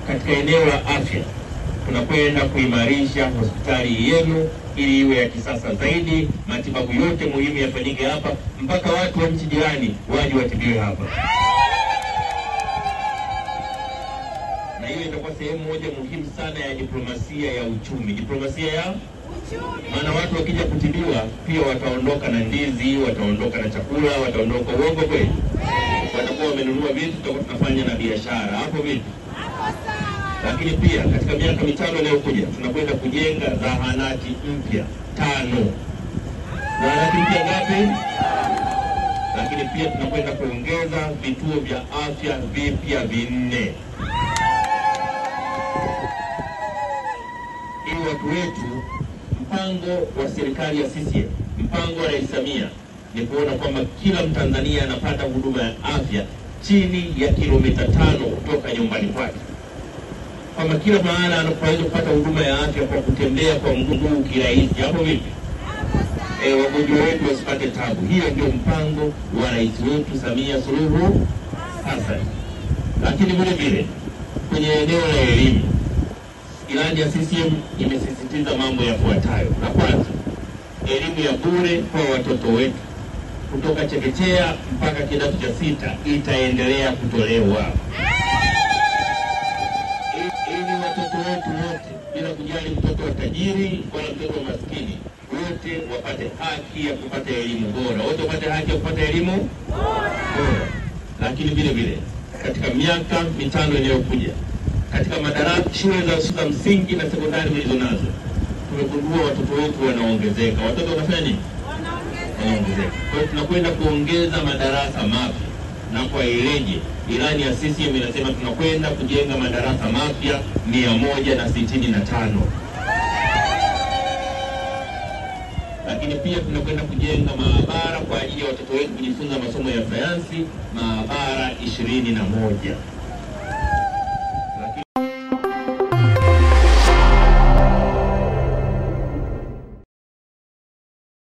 katika eneo la afya tunakwenda kuimarisha hospitali yenu ili iwe ya kisasa zaidi, matibabu yote muhimu yafanyike hapa mpaka watu wa nchi jirani waje watibiwe hapa. Na hiyo itakuwa sehemu moja muhimu sana ya diplomasia ya uchumi. Diplomasia ya uchumi. Maana watu wakija kutibiwa pia wataondoka na ndizi, wataondoka na chakula, wataondoka uongo kweli. Watakuwa wamenunua vitu, tutakuwa tunafanya na biashara. Hapo vipi? Hapo sawa. Lakini pia katika miaka 5 inayokuja tunakwenda kujenga zahanati mpya 5. Zahanati mpya ngapi? Lakini pia tunakwenda kuongeza vituo vya afya vipya 4. Ili watu wetu, mpango wa serikali ya CCM, mpango wa Rais Samia ni kuona kwamba kila Mtanzania anapata huduma ya afya chini ya kilomita 5 kutoka nyumbani kwake. Kwamba kila mahala anapoweza kupata huduma ya afya kwa kutembea kwa mguu kirahisi. Hapo vipi? Wagonjwa wetu wasipate tabu. Hiyo ndio mpango wa Rais wetu Samia Suluhu Hassan. Lakini vile vile kwenye eneo la elimu, ilani ya CCM imesisitiza mambo yafuatayo. La kwanza, elimu ya bure kwa watoto wetu kutoka chekechea mpaka kidato cha 6 itaendelea kutolewa. Ili watoto wetu wote, bila kujali mtoto wa tajiri wala mtoto wa maskini, wote wapate haki ya kupata elimu bora. Wote wapate haki ya kupata elimu bora. Lakini vile vile katika miaka 5 inayokuja, katika madarasa shule za msingi na sekondari mlizonazo, tumegundua watoto wetu wanaongezeka. Watoto wanafanya nini? Wanaongezeka. Kwa hiyo tunakwenda kuongeza madarasa mapya. Na kwa ileje, ilani ya CCM inasema tunakwenda kujenga madarasa mapya 165. Lakini pia tunakwenda kujenga maabara kwa ajili ya watoto wetu kujifunza masomo ya sayansi, maabara 21.